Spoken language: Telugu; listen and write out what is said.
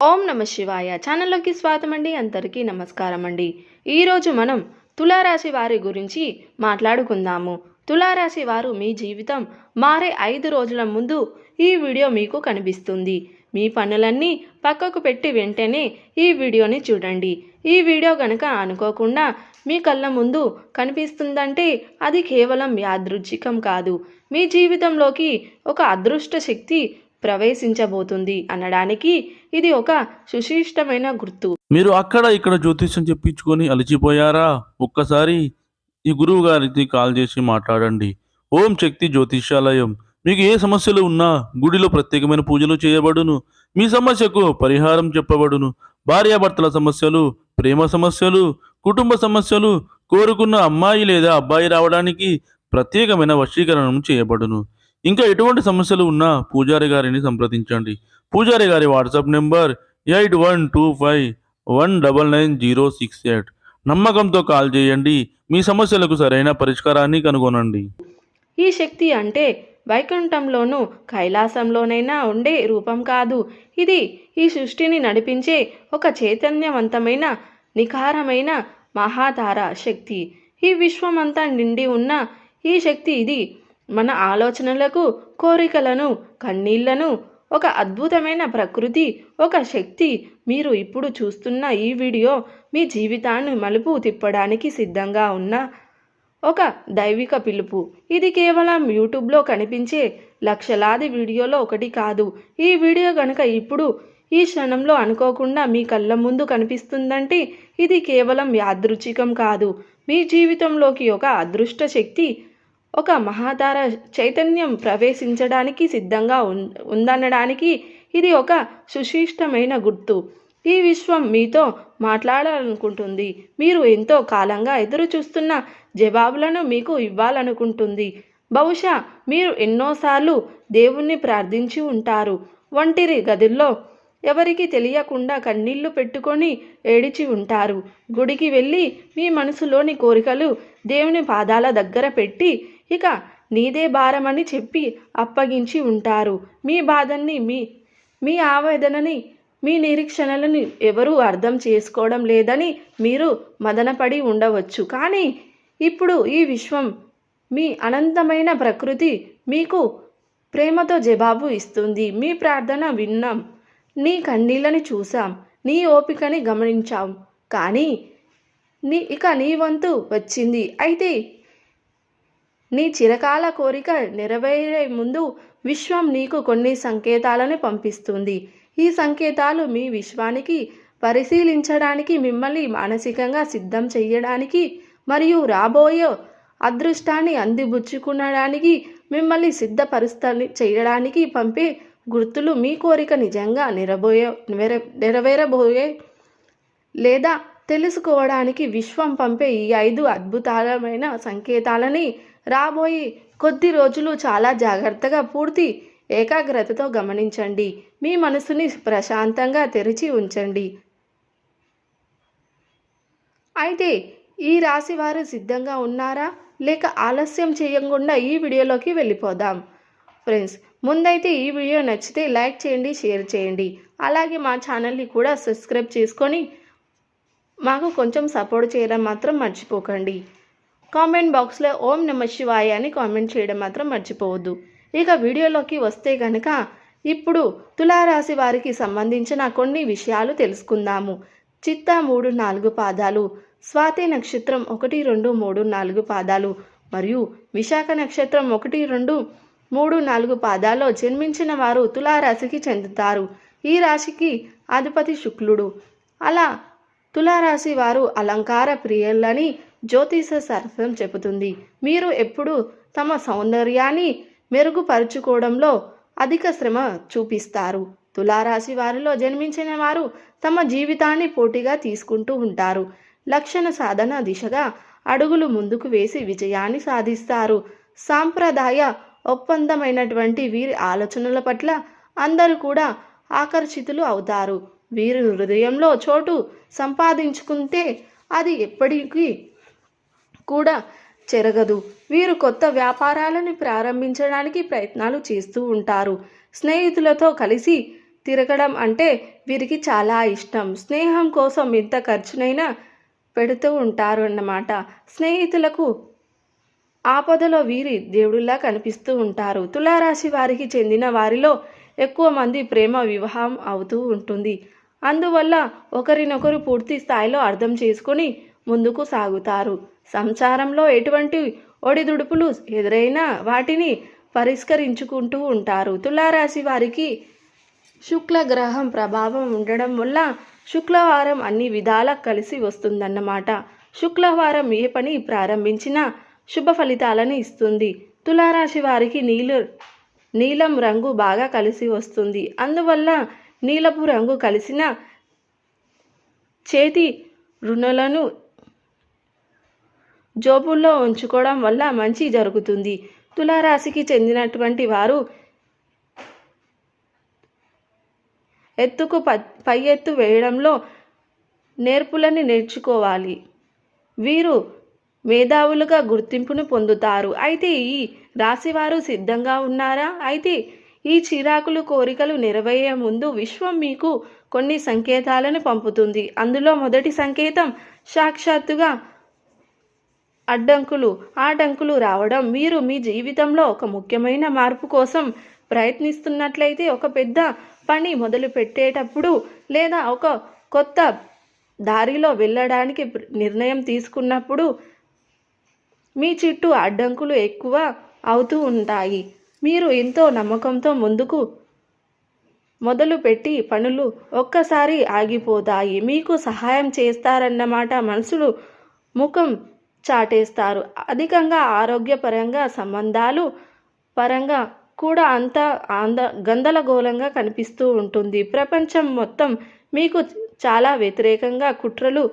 ఓం నమ శివాయ ఛానల్లోకి స్వాగతం అండి. అందరికీ నమస్కారం అండి. ఈరోజు మనం తులారాశి వారి గురించి మాట్లాడుకుందాము. తులారాశి వారు మీ జీవితం మారే 5 రోజుల ముందు ఈ వీడియో మీకు కనిపిస్తుంది. మీ పనులన్నీ పక్కకు పెట్టి వెంటనే ఈ వీడియోని చూడండి. ఈ వీడియో గనక అనుకోకుండా మీ కళ్ళ ముందు కనిపిస్తుందంటే అది కేవలం యాదృచ్ఛికం కాదు. మీ జీవితంలోకి ఒక అదృష్ట శక్తి ప్రవేశించబోతుంది అనడానికి ఇది ఒక సుశిష్టమైన గుర్తు. మీరు అక్కడ ఇక్కడ జ్యోతిష్యం చెప్పించుకొని అలసిపోయారా? ఒక్కసారి ఈ గురువు గారికి కాల్ చేసి మాట్లాడండి. ఓం శక్తి జ్యోతిష్యాలయం. మీకు ఏ సమస్యలు ఉన్నా గుడిలో ప్రత్యేకమైన పూజలు చేయబడును. మీ సమస్యకు పరిహారం చెప్పబడును. భార్యాభర్తల సమస్యలు, ప్రేమ సమస్యలు, కుటుంబ సమస్యలు, కోరుకున్న అమ్మాయి లేదా అబ్బాయి రావడానికి ప్రత్యేకమైన వశీకరణం చేయబడును. ఇంకా ఎటువంటి సమస్యలు ఉన్నా పూజారి గారిని సంప్రదించండి. పూజారి గారి వాట్సాప్ నెంబర్ 8125199068. నమ్మకంతో కాల్ చేయండి. మీ సమస్యలకు సరైన పరిష్కారాన్ని కనుగొనండి. ఈ శక్తి అంటే వైకుంఠంలోనూ కైలాసంలోనైనా ఉండే రూపం కాదు. ఇది ఈ సృష్టిని నడిపించే ఒక చైతన్యవంతమైన నిఖారమైన మహాతార శక్తి. ఈ విశ్వమంతా నిండి ఉన్న ఈ శక్తి ఇది మన ఆలోచనలకు, కోరికలను, కన్నీళ్లను ఒక అద్భుతమైన ప్రకృతి, ఒక శక్తి. మీరు ఇప్పుడు చూస్తున్న ఈ వీడియో మీ జీవితాన్ని మలుపు తిప్పడానికి సిద్ధంగా ఉన్న ఒక దైవిక పిలుపు. ఇది కేవలం యూట్యూబ్లో కనిపించే లక్షలాది వీడియోలో ఒకటి కాదు. ఈ వీడియో కనుక ఇప్పుడు ఈ క్షణంలో అనుకోకుండా మీ కళ్ళ ముందు కనిపిస్తుందంటే ఇది కేవలం యాదృచ్ఛికం కాదు. మీ జీవితంలోకి ఒక అదృష్ట శక్తి, ఒక మహాతార చైతన్యం ప్రవేశించడానికి సిద్ధంగా ఉందనడానికి ఇది ఒక సుశిష్టమైన గుర్తు. ఈ విశ్వం మీతో మాట్లాడాలనుకుంటుంది. మీరు ఎంతో కాలంగా ఎదురు చూస్తున్న జవాబులను మీకు ఇవ్వాలనుకుంటుంది. బహుశా మీరు ఎన్నోసార్లు దేవుణ్ణి ప్రార్థించి ఉంటారు. ఒంటరి గదుల్లో ఎవరికి తెలియకుండా కన్నీళ్లు పెట్టుకొని ఏడిచి ఉంటారు. గుడికి వెళ్ళి మీ మనసులోని కోరికలు దేవుని పాదాల దగ్గర పెట్టి ఇక నీదే భారమని చెప్పి అప్పగించి ఉంటారు. మీ బాధని, మీ ఆవేదనని, మీ నిరీక్షణలను ఎవరూ అర్థం చేసుకోవడం లేదని మీరు మదనపడి ఉండవచ్చు. కానీ ఇప్పుడు ఈ విశ్వం, మీ అనంతమైన ప్రకృతి మీకు ప్రేమతో జవాబు ఇస్తుంది. మీ ప్రార్థన విన్నాం, నీ కన్నీళ్ళని చూసాం, నీ ఓపికని గమనించాం. కానీ నీ వంతు వచ్చింది. అయితే నీ చిరకాల కోరిక నెరవేరే ముందు విశ్వం నీకు కొన్ని సంకేతాలను పంపిస్తుంది. ఈ సంకేతాలు మీ విశ్వానికి పరిశీలించడానికి, మిమ్మల్ని మానసికంగా సిద్ధం చేయడానికి మరియు రాబోయే అదృష్టాన్ని అందిపుచ్చుకునడానికి మిమ్మల్ని చేయడానికి పంపే గుర్తులు. మీ కోరిక నిజంగా నెరవేరబోయే లేదా తెలుసుకోవడానికి విశ్వం పంపే ఈ 5 అద్భుతమైన సంకేతాలని రాబోయే కొద్ది రోజులు చాలా జాగ్రత్తగా, పూర్తి ఏకాగ్రతతో గమనించండి. మీ మనసుని ప్రశాంతంగా తెరిచి ఉంచండి. అయితే ఈ రాశి వారు సిద్ధంగా ఉన్నారా? లేక ఆలస్యం చేయకుండా ఈ వీడియోలోకి వెళ్ళిపోదాం. ఫ్రెండ్స్, ముందైతే ఈ వీడియో నచ్చితే లైక్ చేయండి, షేర్ చేయండి. అలాగే మా ఛానల్ని కూడా సబ్స్క్రైబ్ చేసుకొని మాకు కొంచెం సపోర్ట్ చేయడం మాత్రం మర్చిపోకండి. కామెంట్ బాక్స్లో ఓం నమ శివాయ అని కామెంట్ చేయడం మాత్రం మర్చిపోవద్దు. ఇక వీడియోలోకి వస్తే కనుక ఇప్పుడు తులారాశి వారికి సంబంధించిన కొన్ని విషయాలు తెలుసుకుందాము. చిత్త 3, 4 పాదాలు, స్వాతి నక్షత్రం 1, 2, 3, 4 పాదాలు మరియు విశాఖ నక్షత్రం 1, 2, 3, 4 పాదాల్లో జన్మించిన వారు తులారాశికి చెందుతారు. ఈ రాశికి అధిపతి శుక్రుడు. అలా తులారాశి వారు అలంకార ప్రియులని జ్యోతిష శాస్త్రం చెబుతుంది. మీరు ఎప్పుడు తమ సౌందర్యాన్ని మెరుగుపరుచుకోవడంలో అధిక శ్రమ చూపిస్తారు. తులారాశి వారిలో జన్మించిన వారు తమ జీవితాన్ని పోటీగా తీసుకుంటూ ఉంటారు. లక్షణ సాధన దిశగా అడుగులు ముందుకు వేసి విజయాన్ని సాధిస్తారు. సాంప్రదాయ ఒప్పందమైనటువంటి వీరి ఆలోచనల పట్ల అందరూ కూడా ఆకర్షితులు అవుతారు. వీరు హృదయంలో చోటు సంపాదించుకుంటే అది ఎప్పటికీ కూడా చెరగదు. వీరు కొత్త వ్యాపారాలను ప్రారంభించడానికి ప్రయత్నాలు చేస్తూ ఉంటారు. స్నేహితులతో కలిసి తిరగడం అంటే వీరికి చాలా ఇష్టం. స్నేహం కోసం ఎంత ఖర్చునైనా పెడుతూ ఉంటారు అన్నమాట. స్నేహితులకు ఆపదలో వీరి దేవుడిలా కనిపిస్తూ ఉంటారు. తులారాశి వారికి చెందిన వారిలో ఎక్కువ మంది ప్రేమ వివాహం అవుతూ ఉంటుంది. అందువల్ల ఒకరినొకరు పూర్తి స్థాయిలో అర్థం చేసుకొని ముందుకు సాగుతారు. సంసారంలో ఎటువంటి ఒడిదుడుకులు ఎదురైనా వాటిని పరిష్కరించుకుంటూ ఉంటారు. తులారాశి వారికి శుక్ల గ్రహం ప్రభావం ఉండడం వల్ల శుక్రవారం అన్ని విధాలా కలిసి వస్తుందన్నమాట. శుక్రవారం ఏ పని ప్రారంభించినా శుభ ఫలితాలను ఇస్తుంది. తులారాశి వారికి నీలం రంగు బాగా కలిసి వస్తుంది. అందువల్ల నీలపు రంగు కలిసిన చేతి రుణాలను జోబుల్లో ఉంచుకోవడం వల్ల మంచి జరుగుతుంది. తులారాశికి చెందినటువంటి వారు ఎత్తుకు పై ఎత్తు వేయడంలో నేర్పులని నేర్చుకోవాలి. వీరు మేధావులుగా గుర్తింపును పొందుతారు. అయితే ఈ రాశివారు సిద్ధంగా ఉన్నారా? అయితే ఈ చిరాకులు కోరికలు నెరవేరే ముందు విశ్వం మీకు కొన్ని సంకేతాలను పంపుతుంది. అందులో మొదటి సంకేతం సాక్షాత్తుగా ఆటంకులు రావడం. మీరు మీ జీవితంలో ఒక ముఖ్యమైన మార్పు కోసం ప్రయత్నిస్తున్నట్లయితే, ఒక పెద్ద పని మొదలు పెట్టేటప్పుడు లేదా ఒక కొత్త దారిలో వెళ్ళడానికి నిర్ణయం తీసుకున్నప్పుడు మీ చుట్టూ అడ్డంకులు ఎక్కువ అవుతూ ఉంటాయి. మీరు ఎంతో నమ్మకంతో ముందుకు మొదలుపెట్టి పనులు ఒక్కసారి ఆగిపోతాయి. మీకు సహాయం చేస్తారన్నమాట. మనుషులు ముఖం చాటేస్తారు. అధికంగా ఆరోగ్యపరంగా సంబంధాలు పరంగా కూడా గందరగోళంగా కనిపిస్తూ ఉంటుంది. ప్రపంచం మొత్తం మీకు చాలా వ్యతిరేకంగా కుట్రలు